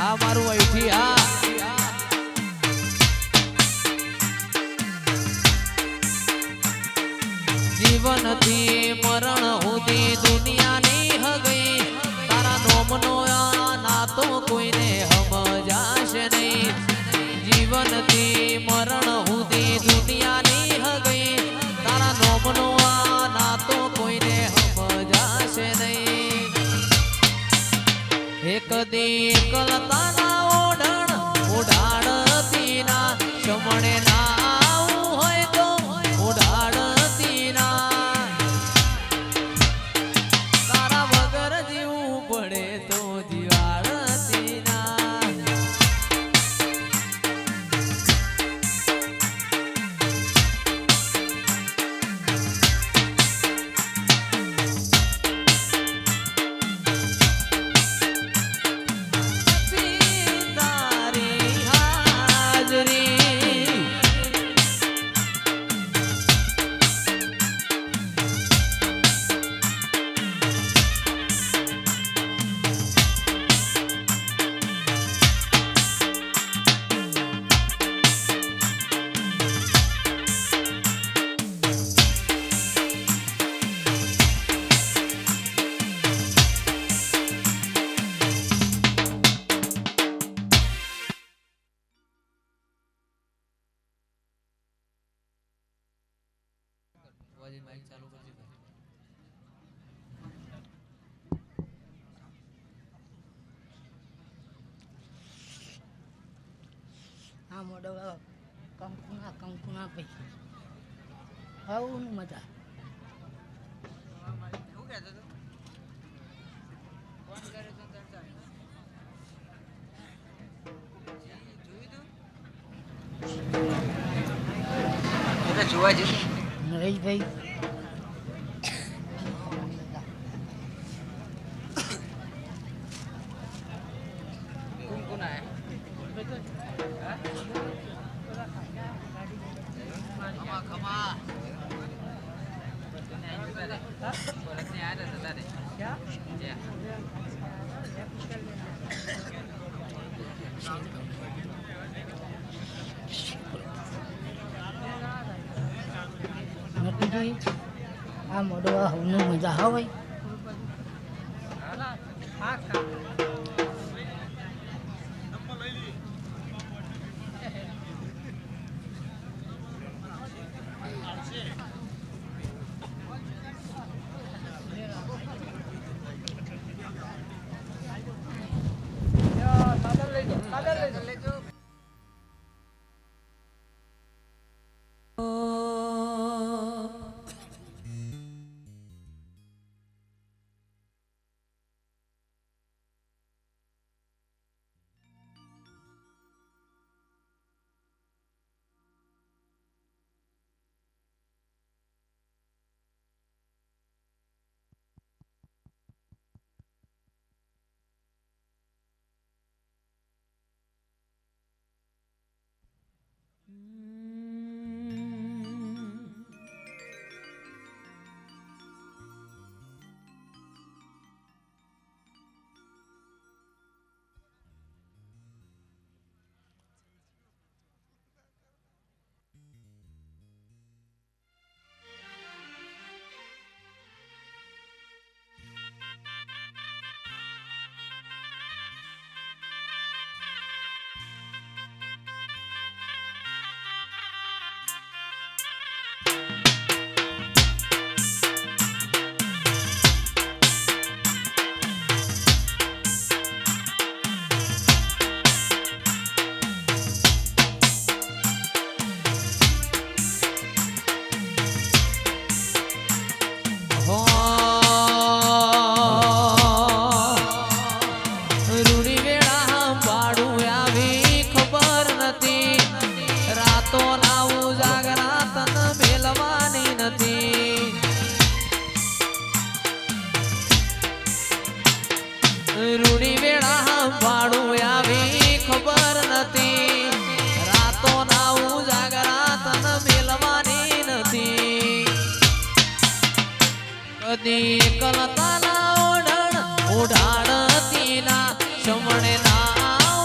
આ મારું અહીંથી આ જીવનથી મરણ સુધી દુનિયાની હગઈ તારા નોમનો આ નાતો કોઈને સમજાશે નહીં જીવનથી મરણ સુધી દુનિયાની હગઈ તારા નોમનો આ નાતો કોઈને સમજાશે નહીં એક દી કલતાના ઓઢણ ઓઢાડતી ના શમણે ના આવું હોય તો ઓઢાડતી ના તારા વગર જીવવું પડે તો જીવાડતી ના આ મોડો કંકુના ભાઈ આવું મજા શું કહેતો હતો ફોન કર્યો તો જોયું તું જોવા જઈશું નરેશભાઈ નટુજી આ મોડો હવનું મજા હોય રૂડી વેળા ભાડું આવી ખબર નથી રાતો ના ઉજાગરા તન મેલવાની નથી કદી કલતા ના ઓઢણ ઓઢાડતી ના શમણે ના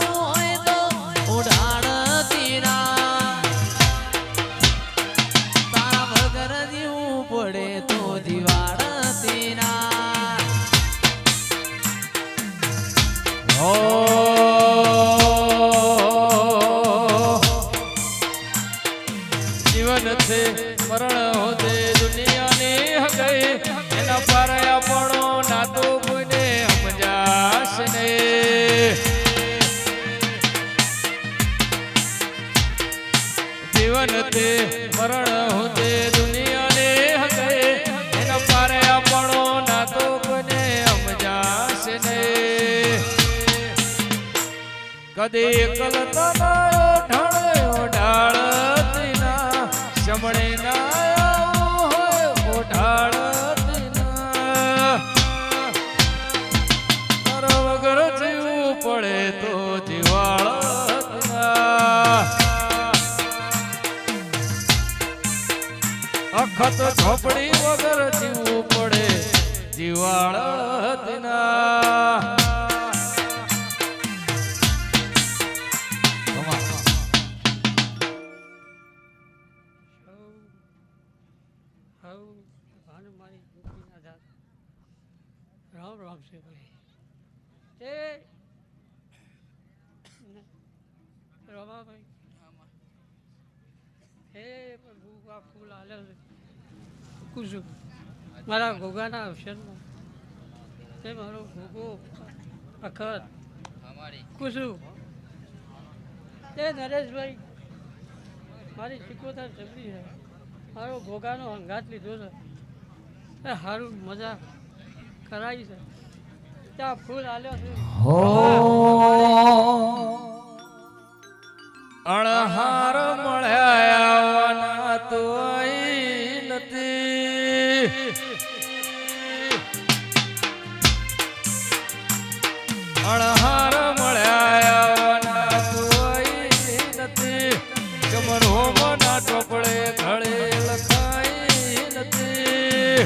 હો જીવન છે મરણ હોતે દુનિયાની હગઈ એના પર આપણો નાતો કોઈને સમજાશે ને જીવન તે મરણ હોતે દુનિયાની હગઈ એના પર આપણો નાતો કોઈને સમજાશે ને કદી એકલતા ઓઢાળતી ના શમણે ના ઓઢાળતી ના તારા વગર જીવવું પડે તો જીવાળતી ના અખત ઝોપડી વગર જીવવું પડે જીવાળતી ના રામ રામ છે ભાઈ તે રમાભાઈ હે પ્રભુ આ ફૂલ હાલે છે કુસુમ મારા ઘોઘાના અવસરમાં તે મારો ઘોઘો અખર કુસુમ તે નરેશભાઈ મારી 75 જબરી છે મારો ઘોઘાનો હંગાત લીધો છે એ સારું મજા કરાવી છે ત્યાં ફૂલ હાલ્યો છે અણહાર મળ્યા તોય નથી અણહાર મળ્યા તોય નથી કમર હોમના ટોપડે ઘડે લખાઈ નથી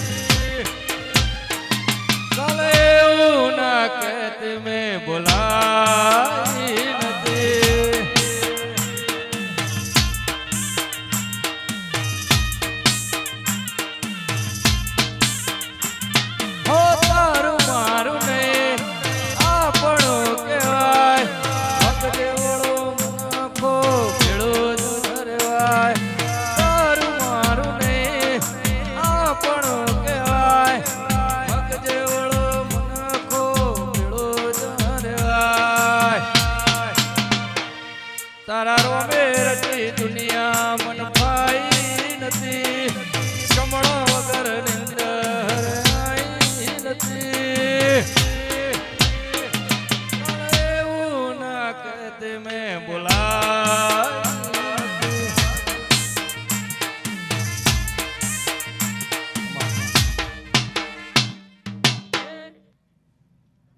કાલે એવું ના કહેતી મેં બોલાઈ નથી હો તારું મારું ને આપણું કહેવાય ભક્ત દેવળો મનખો ભેળો જ રહેવાય તારું મારું ને આપણું કહેવાય ભક્ત દેવળો મનખો ભેળો જ રહેવાય તારા રોમે રચી દુનિયા મન ભાઈ નથી કમળો વગર નિંદર આઈ નથી એવું ના કહેતે મેં બોલાય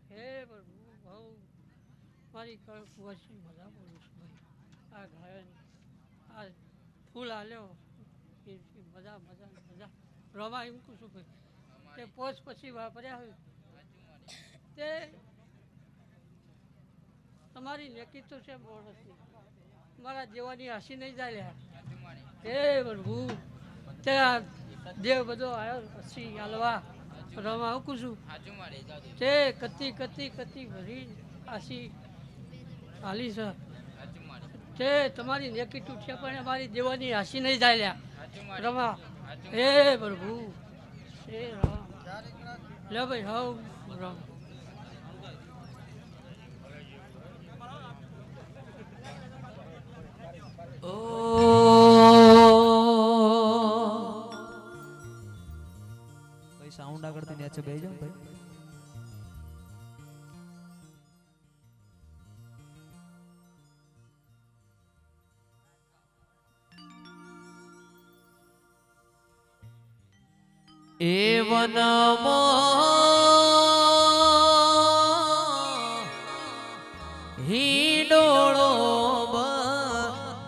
હે પ્રભુ ભાવ મારી કુવાસી મજા બોલું છું ભાઈ આ ગાયન આ ફૂલ હાલ્યો એ મજા મજા મજા રમા એમ કહું છું ભાઈ તે પોચ પછી વાપર્યા હોય તે તમારી નેકી તો છે માણસની મારા જેવાની હસી નહીં જાય હે પ્રભુ તે આ દેવ બધો આવ્યો પછી હાલવા રમા હું કહું છું તે કતી કતી કતી ભરી આશી હાલી છે તે તમારી નેકી તૂટશે પણ અમારી દેવાની હાસી નહીં જાય રમા હે પ્રભુ હે રામ લે ભાઈ હાઉ રામ ઓ ભાઈ સાઉન્ડ આગળથી નીચે બેસી જાઓ ભાઈ એ વનમાં હિંડોળો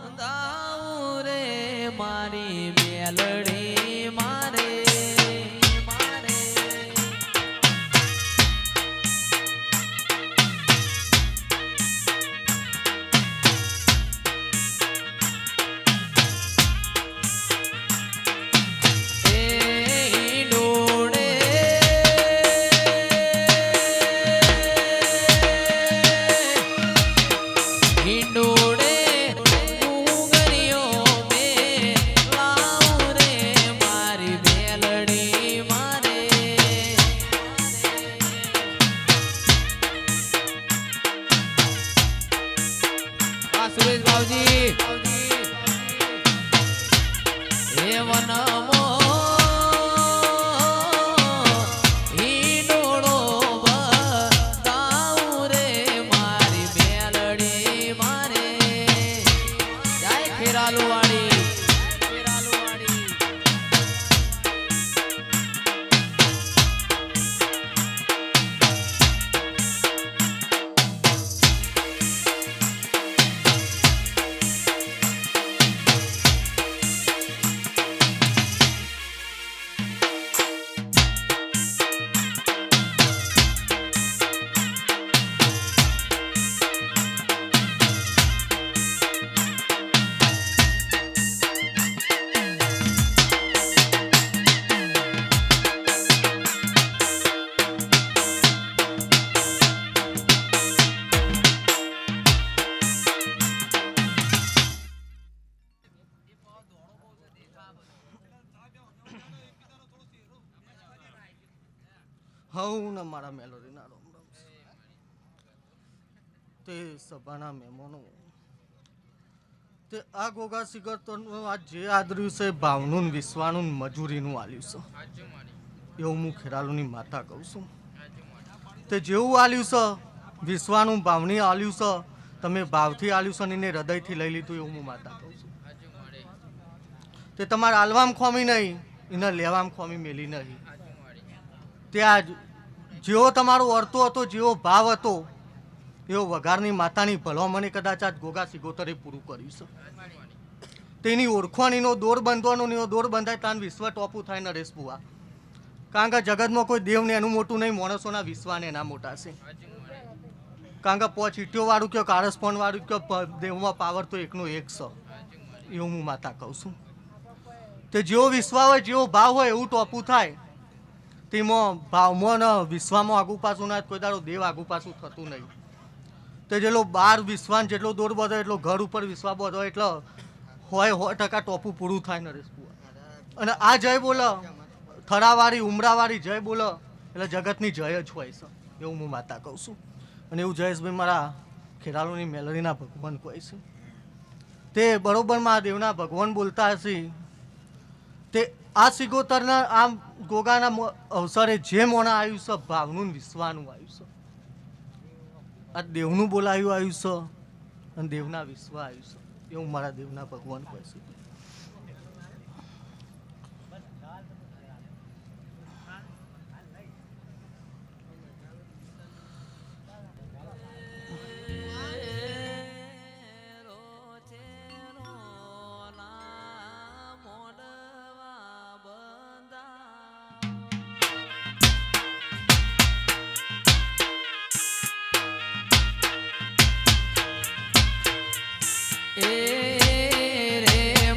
બંધાવું રે મારી મેલડી મારે મારે આવજી એ વનમો ઈ ડોળો બતાવું રે મારી મેલડી મારે જય ખેરાલુ વાળી હું ને મારા મેલોડીના રોમ રોમ તે સભાના મહેમાનો તે આ ગોગા સિગર તો આ જે આદર્યું છે ભાવનું વિશ્વાનું મજૂરીનું આલ્યું છે એવું હું ખેરાલુની માતા કહું છું તે જેવું આલ્યું છે વિશ્વાનું ભાવની આલ્યું છે તમે ભાવથી આલ્યું છે ને એને હૃદયથી લઈ લીધું એવું હું માતા કહું છું તે તમારે આલવામ ખોમી નહીં એને લેવામ ખોમી મેલી નહીં ત્યાં જેવો તમારો અર્થો હતો જેવો ભાવ હતો એવો વઘારની માતાની ભલામણે કદાચ આજ ગોગા સિગોતરે પૂરું કર્યું છે તેની ઓળખાણીનો દોર બંધવાનો એનો દોર બંધાય તાન વિશ્વ ટોપું થાય નરેશ બુઆ કારણ કે જગતમાં કોઈ દેવને એનું મોટું નહીં માણસોના વિશ્વાને એના મોટા છે કારણ કે પોચ ઈટીઓ વાળું કયો કારસ્પોન વાળું કયો દેવમાં પાવર તો એકનો એક છે એવું હું માતા કહું છું તે જેવો વિશ્વા હોય જેવો ભાવ હોય એવું ટોપું થાય તેમાં ભાવમાં ને વિશ્વામાં આગુ પાછું ના કોઈ દાડો દેવ આગુ પાછું થતું નહીં તે જેટલો બાર વિશ્વાન જેટલો દોર બધો એટલો ઘર ઉપર વિશ્વા બધો એટલે હોય 100% ટોપું પૂરું થાય નરેશ બુઆ અને આ જય બોલો થરાવાળી ઉમરાવાળી જય બોલો એટલે જગતની જય જ હોય છે એવું હું માતા કહું છું અને એવું જયેશભાઈ મારા ખેરાલુની મેલડીના ભગવાન કહે છે તે બરોબર મહાદેવના ભગવાન બોલતા હશે તે આ સિગોતરના આમ ગોગાના અવસરે જે મોણા આવ્યું છે ભાવનું વિશ્વાનું આવ્યું છે આ દેવનું બોલાયું આવ્યું છે અને દેવના વિશ્વ આવ્યું છે એવું મારા દેવના ભગવાન કહે છે એ રે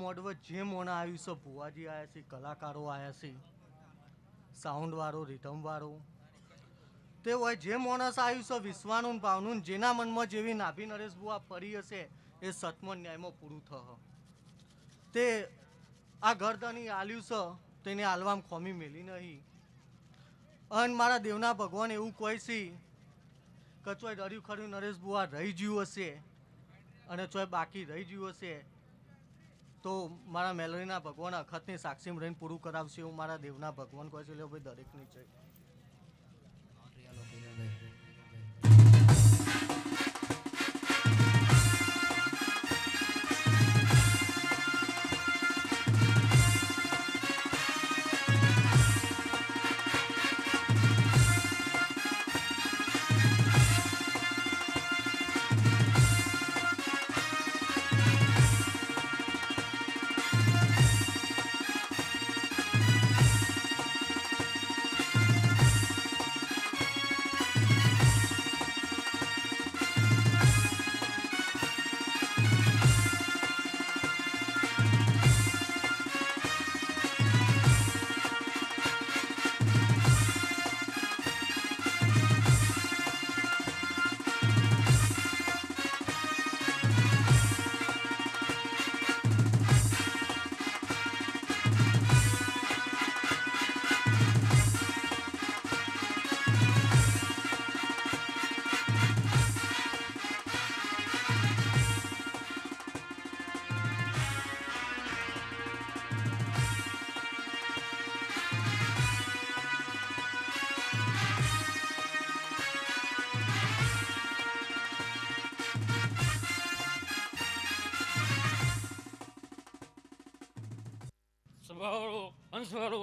મોડવે જે મોણા આવ્યું છે, ભુવાજી આવ્યા છે, કલાકારો આવ્યા છે, સાઉન્ડ વાળો, રિધમ વાળો, તે હોય જે માણસ આવ્યું છે વિશ્વાનું ને ભાવનું, જેના મનમાં જેવી નાભી નરેશ બુઆ પડી હશે એ સતમન ન્યાયમાં પૂરું થશે. તે આ ગરદની આલ્યું છે તેને આલવામાં ખોમી મેલી નહીં. અને મારા દેવના ભગવાન એવું કહે છે કે ચોય ડર્યું ખર્યું નરેશ બુઆ રહી ગયું હશે અને ચોય બાકી રહી ગયું હશે તો મારા મેલડીના ભગવાન અખતની સાક્ષીમાં રહીને પૂરું કરાવશે એવું મારા દેવના ભગવાન કહે છે. એટલે ભાઈ દરેકની છે. સભાવાળો અંશવાળો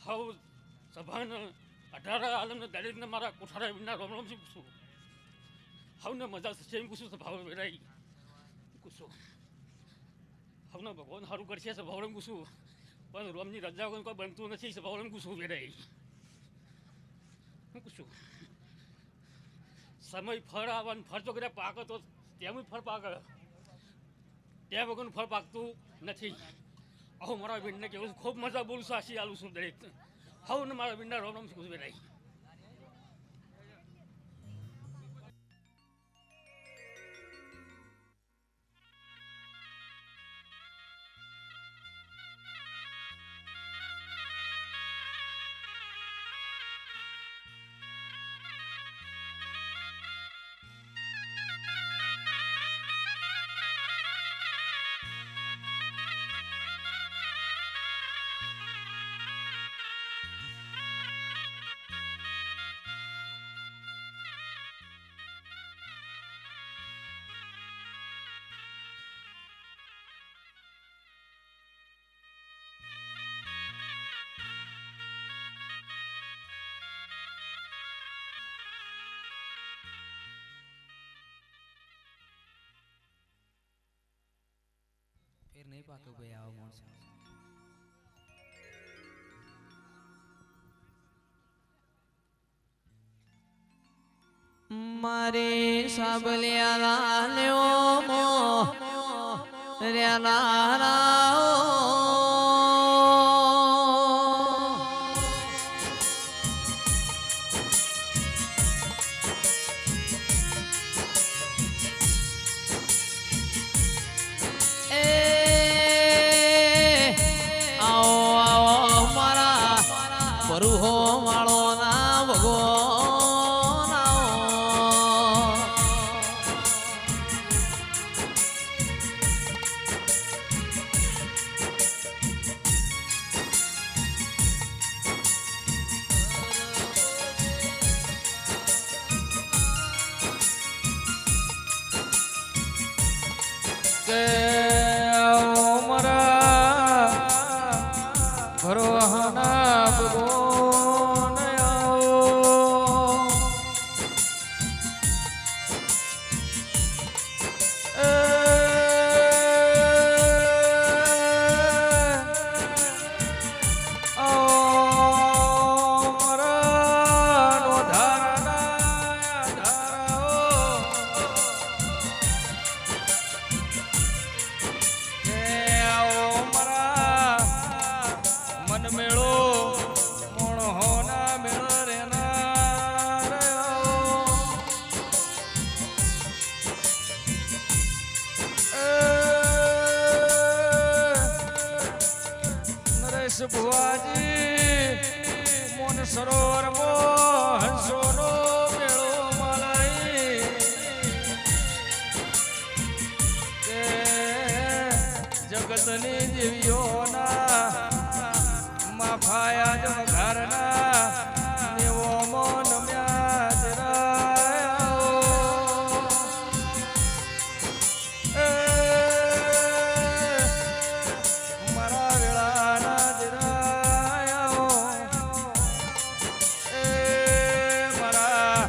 હાઉ સભાને 18 આલમને દરેકને મારા કોઠારા વિના રોમ રોમ થી પૂછું. હાઉને મજા થશે એમ પૂછું. સભાવાળો વેરાઈ પૂછું. હાઉને ભગવાન સારું કરશે સભાવાળો પૂછું. પણ રોમની રજા કોઈ બનતું નથી. સભાવાળો પૂછું વેરાઈ હું પૂછું. સમય ફળ આવવાનું ફળ તો કદાચ પાક તો તેમ ફળ પાકે ત્યાં વગરનું ફળ પાકતું નથી. આવું મારા બેનને કેવું ખૂબ મજા બોલું સાચી આલું છું દરેક. હાઉ ને મારા બેનના રોમ રોમ પૂછું વેરાઈ. ફેર નહીં પાકે ભાઈ આવો માણસ. મારે સાબલિયા લ્યો મો રેનારાઓ બરુહો માળો ના ભગવાન ભુવાજી મોન સરોવર મો હંસોનો મેળો મલાઈ કે જગતની દેવીઓના માફાયા જ ઘરના નેવો મોન મ્યા જરાયો મારા વેળાના જરાયો મારા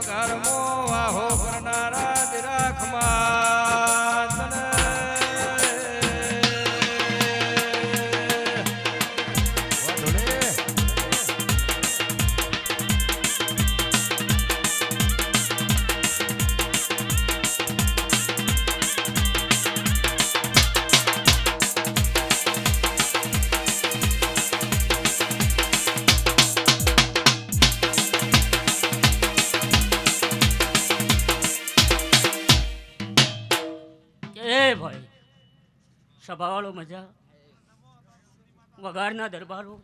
ઘરમો વાહો કરનારા જરાખમાં તને એ ભાઈ સભાવાળો મજા વગાડના દરબારો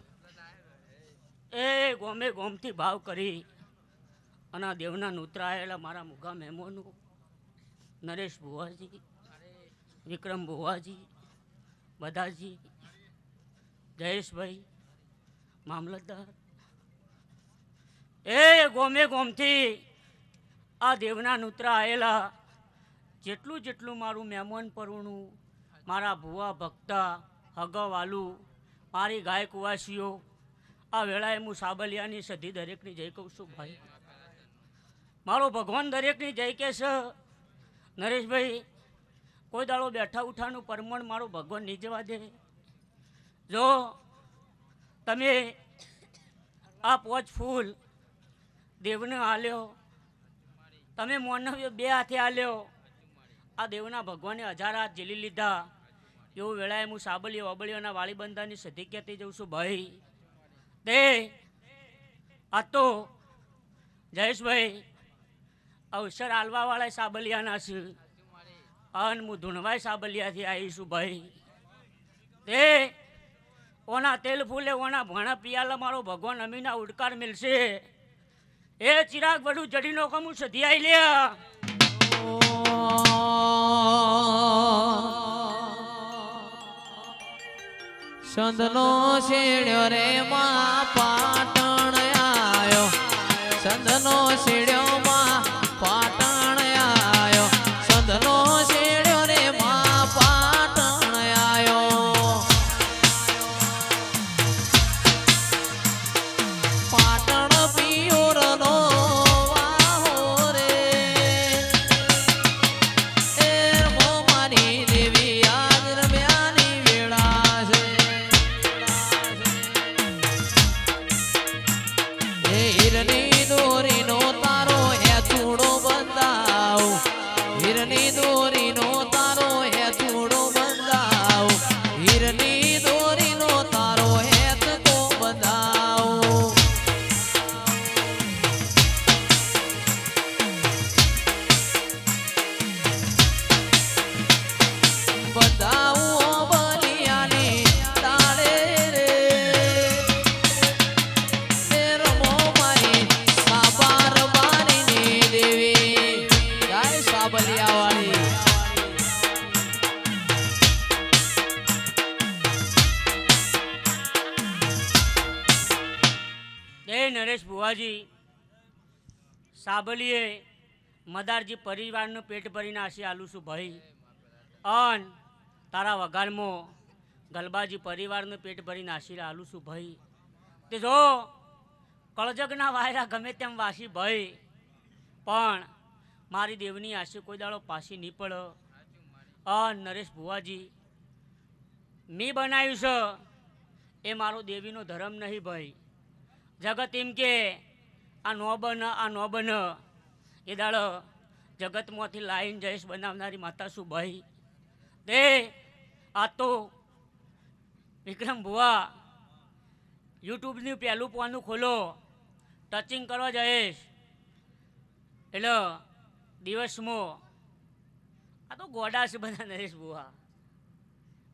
એ ગોમે ગોમથી ભાવ કરી અને આ દેવના નૂતરાયેલા મારા મુગા મહેમાનો નરેશ ભુવાજી વિક્રમ ભુવાજી બધાજી જયેશભાઈ મામલતદાર એ ગોમે ગોમથી આ દેવના નૂતરા આવેલા જેટલું જેટલું મારું મહેમાન પરવણું મારા ભુવા ભક્તા હગવાલું મારી ગાય કુવાસીઓ આ વેળાએ હું સાબલિયાની સધી દરેકની જય કહું છું ભાઈ મારો ભગવાન દરેકની જય કે છે નરેશભાઈ કોઈ દાડો બેઠા ઉઠાનું પરમણ મારો ભગવાન નહીં જવા દે જો તમે આ પોચ ફૂલ દેવને આલ્યો તમે મોનવ્ય બે હાથે આલ્યો આ દેવના ભગવાને 1000 હાથ ઝીલી લીધા એવું વેળાએ હું સાબલીઓ અબળીઓના વાળીબંધાની સધી કહેતી જઉં છું ભાઈ તે આ તો જયેશભાઈ અવસર આલવાવાળા સાબલિયાના છે અન હું ધૂણવાય સાબલિયાથી આવીશું ભાઈ તે ઓના તેલ ફૂલે ઓના ભણા પિયાલા મારો ભગવાન અમીના ઉડકાર મિલશે એ ચિરાગ વડું જડીનો કમું સધી આવી લ્યા સંતનો શેડ્યો રે માં પાટણ આયો સંતનો શેડ્યો માં પાટણ આયો સંતનો શેડ્યો રે માં પાટણ આયો પાટણ પિયોરનો વાહો રે એ મો મારી દેવી આજ રમ્યાની વેળા છે હિરની દોરીનો તારો હે ચૂડો બંધાવ હિરની દોરીનો તારો હે ચૂડો બંધાવ હિરની દોરીનો તારો હે તો બંધાવ બંધાવું બલિયાની તાળે રે રમો મારી સાબાર બારીની દેવી જય સાબલિયાવાળી જય નરેશ ભુવાજી સાબલીએ મદારજી પરિવારનું પેટ ભરીને આશી આલું છું ભાઈ અન તારા વગાડમાં ગલબાજી પરિવારનું પેટ ભરીને આશી આલું છું ભાઈ તે જો કળજગના વાયરા ગમે તેમ વાસી ભાઈ પણ મારી દેવની આશી કોઈ દાડો પાછી નહીં પડે અન નરેશ ભુવાજી મી બનાવ્યું છે એ મારો દેવીનો ધર્મ નહીં ભાઈ જગત એમ કે આ નો બન એ દાડો જગતમાંથી લાઈન જયેશ બનાવનારી માતા શું ભાઈ તે આ તો વિક્રમ ભુવા યુટ્યુબનું પહેલું પોનું ખોલો ટચિંગ કરવા જયેશ એટલે દિવસમાં આ તો ગોડા છે બધા નરેશ ભુવા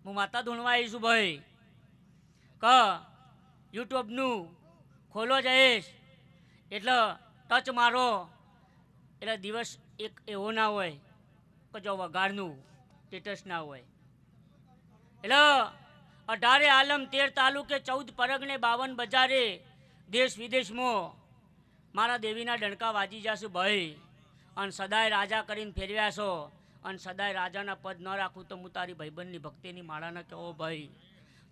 હું માતા ધૂણવા આવીશું ભાઈ ક યુટ્યુબનું ખોલો જઈશ એટલે ટચ મારો એટલે દિવસ એક એવો ના હોય કે જો વગાડનું સ્ટેટસ ના હોય. એટલે 18 આલમ 13 તાલુકે 14 પરગણે 52 બજારે દેશ વિદેશમાં મારા દેવીના ડણકા વાજી જશે ભાઈ. અને સદાય રાજા કરીને ફેરવ્યા છો અને સદાય રાજાના પદ ન રાખું તો હું તારી ભાઈબંધની ભક્તિની માળાને કહો ભાઈ.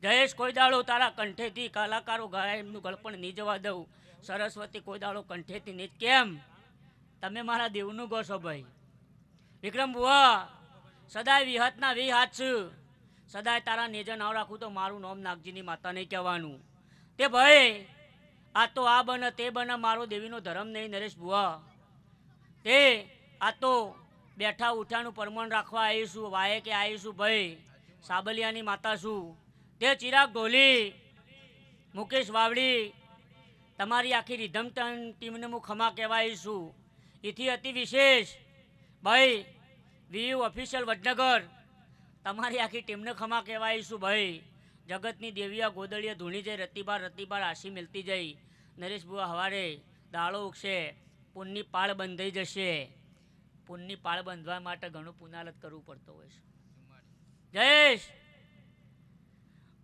જયેશ કોઈ દાડો તારા કંઠેથી કલાકારો ગાય એમનું ગળપણ નહીં જવા દઉં. સરસ્વતી કોઈ દાડો કંઠેથી નહીં. કેમ તમે મારા દેવનું ગો છો ભાઈ. વિક્રમ બુઆ સદાય વિહતના વી હાથ છું. સદાય તારા નેજર નાવ રાખું તો મારું નામ નાગજીની માતા નહીં કહેવાનું. તે ભાઈ આ તો આ બને તે બને મારો દેવીનો ધર્મ નહીં નરેશ બુઆ. તે આ તો બેઠા ઉઠાનું પરમણ રાખવા આવીશું વાયે કે આવીશું ભાઈ. સાબલિયાની માતા છું. તે ચિરાગ ઢોલી મુકેશ વાવડી તમારી આખી રિધમ ટીમને હું ખમા કહેવાઈશું. એથી અતિ વિશેષ ભાઈ વીયુ ઓફિશિયલ વડનગર તમારી આખી ટીમને ખમા કહેવાઈશું ભાઈ. જગતની દેવિયા ગોદળીએ ધૂણી જઈ રતિબાર આશી મિલતી જઈ. નરેશ બુઆ હવારે દાળો ઉગશે પુનની પાળ બંધાઈ જશે. પુનની પાળ બંધવા માટે ઘણું પુનાલત કરવું પડતું હોય છે. જયેશ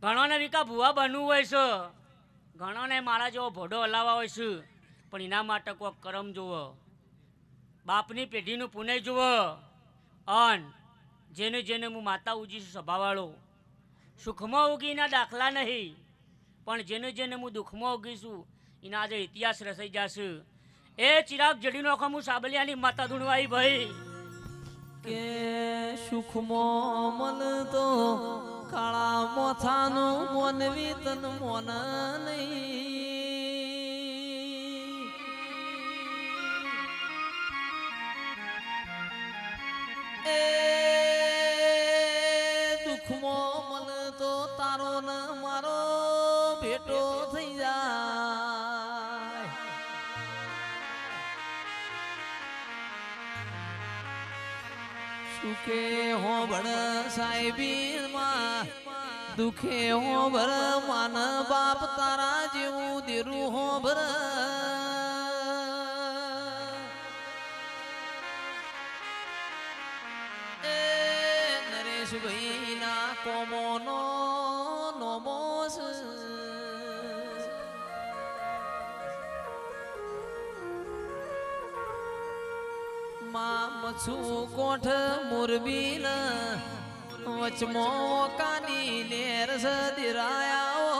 ઘણોને વિકા ભૂવા બનવું હોય છે. ઘણોને મારા જેવો ભોડો હલાવવા હોય છે. પણ એના માટે કોઈક કરમ જુઓ બાપની પેઢીનું પુનઃ જુઓ. અન જેને જેને હું માતા ઉજીશું સભાવાળો સુખમાં ઉગીના દાખલા નહીં પણ જેને જેને હું દુઃખમાં ઉગીશું એના આજે ઇતિહાસ રસાઈ જશે. એ ચિરાગ જડી નોખો હું સાબલિયાની માતા ધૂણવાઈ ભાઈ. કે સુખમાં મન તો કાળા મોથાનું મોનવી તન મોન નહીં. એ દુઃખમાં મન તો તારો ન મારો ભેટો થઈ જાય. સુખે હોબળ સાહેબીમાં દુખે હોબર માન બાપ તારા જેવું દેરું હોબર. એ નરેશભાઈ ના કોમોનો નોમોસ મછુ કોઠ મુરબીલ વચમો કાની લેર સદિરાયા.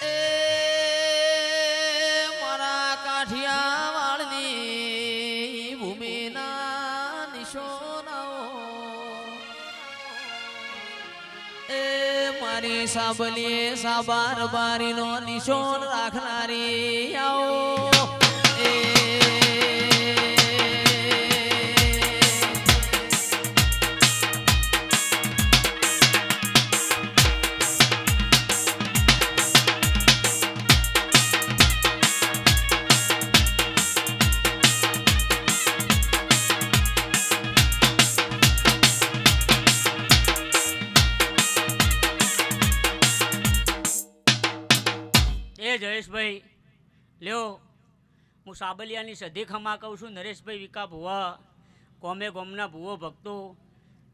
એ મારા કાઠિયા વાળની ભૂમિના નિશોનાઓ. એ મારી સાબલીએ સાબાર બારીનો નિશોન રાખનારી આવો. એ જયેશભાઈ લ્યો હું સાબલિયાની સધી ખમા કહું છું. નરેશભાઈ વિકા ભુવા કોમે ગોમના ભુવો ભક્તો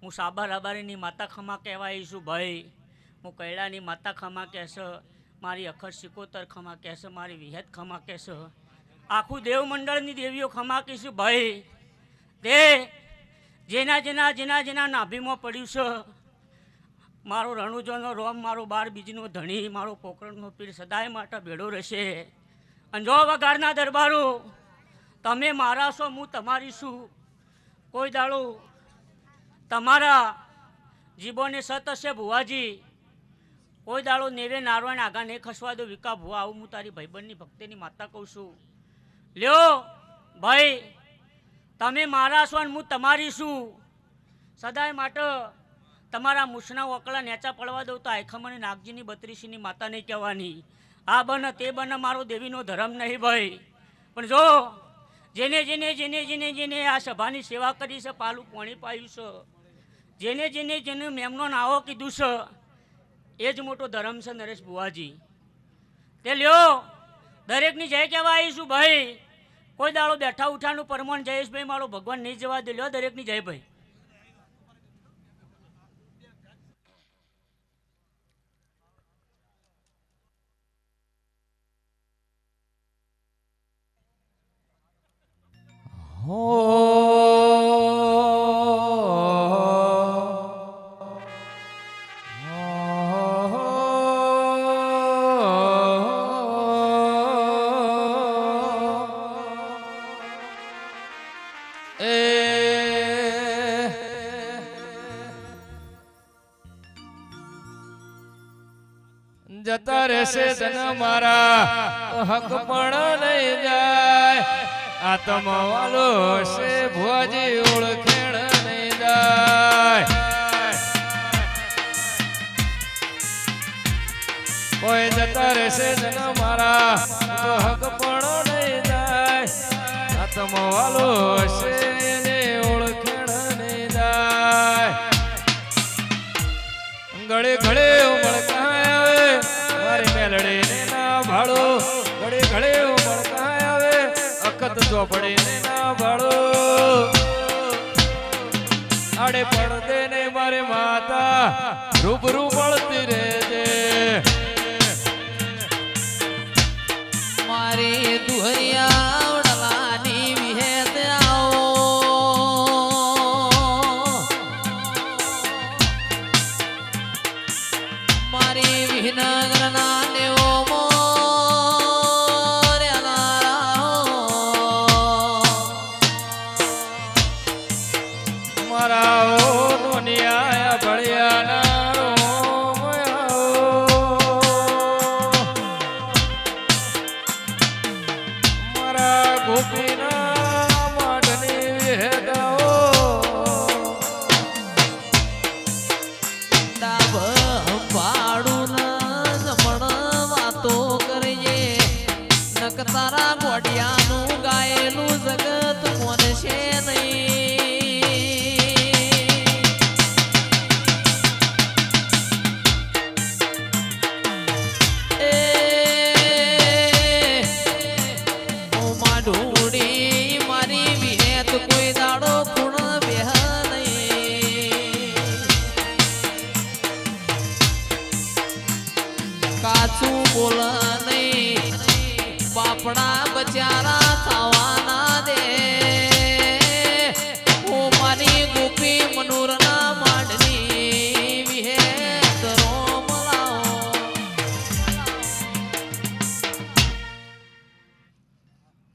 હું સાબર હબારીની માતા ખમા કહેવાઈશું ભાઈ. હું કૈડાની માતા ખમા કહેશે. મારી અખર સિકોતર ખમા કહેશે. મારી વિહત ખમા કહેશે. આખું દેવમંડળની દેવીઓ ખમા કહીશું ભાઈ. તે જેના જેના જેના જેના નાભીમાં પડ્યું છે મારો રણુજોનો રોમ મારો 12 બીજનો ધણી મારો પોકરણનો પીર સદાય માટે ભેડો રહેશે. અને જો વગાડના દરબારો તમે મારા છો હું તમારી છું. કોઈ દાડો તમારા જીબોને સત હશે ભુવાજી. કોઈ દાડો નેવે નારવાણ આગા નહીં ખસવા દો વિકા ભુવા. આવું હું તારી ભાઈબંધની ભક્તિની માતા કહું છું. લ્યો ભાઈ તમે મારા છો અને હું તમારી છું. સદાય માટે તમારા મૂછના ઓકળા નેચા પડવા દઉં તો આયખમણી નાગજીની 32ની માતા નહીં કહેવાની. આ બને તે બને મારો દેવીનો ધર્મ નહીં ભાઈ. પણ જો જેને જેને જેને જેને જેને આ સભાની સેવા કરી છે પાલું પાણી પાયું છે જેને જેને જેને મેમનો નાવો કીધું છે એ જ મોટો ધર્મ છે નરેશ બુવાજી. તે લ્યો દરેકની જય કહેવા આવીશું ભાઈ. કોઈ દાડો બેઠા ઉઠાનું પરમાણ જયેશભાઈ મારો ભગવાન નહીં જવા દે. લ્યો દરેકની જય ભાઈ. જતા રહેશે ધન મારા હક પણ નહીં જાય. આત્મ વાલો છે ભુવાજી ઓળખેણ નહીં જાય. કોઈ જતા રહેશે ધન મારા હક પણ નહીં જાય. આત્મ વાલો છે એને ઓળખેણ નહીં જાય. ગળે ગળે ઉમળકા આવે મારી મેલડી ને ના ભાડો. ગળે ગળે ઉમળકા આવે અખત ચોપડી ને ના ભાડો. આડે પડદે ને મારે માતા રૂબરૂ પડતી રહેજે. મારી દુહરિયા વડલાની વિહેત આવો. મારી વિહનગરના દેવો મારા ઓ નોનિયા ભળિયા ના મારા ગોપીના માઢની વિહેદાઓ. ડાબ ભાડું જમણ વાતો કરીએ. નક તારા ગોડિયાનું ગાયેલું જગત મોનશે નહીં. ઢોળી મારી વિનેત કોઈ દાડો ગુણ બેહ નહીં. કાચું બોલ નહીં બાપડા બચારા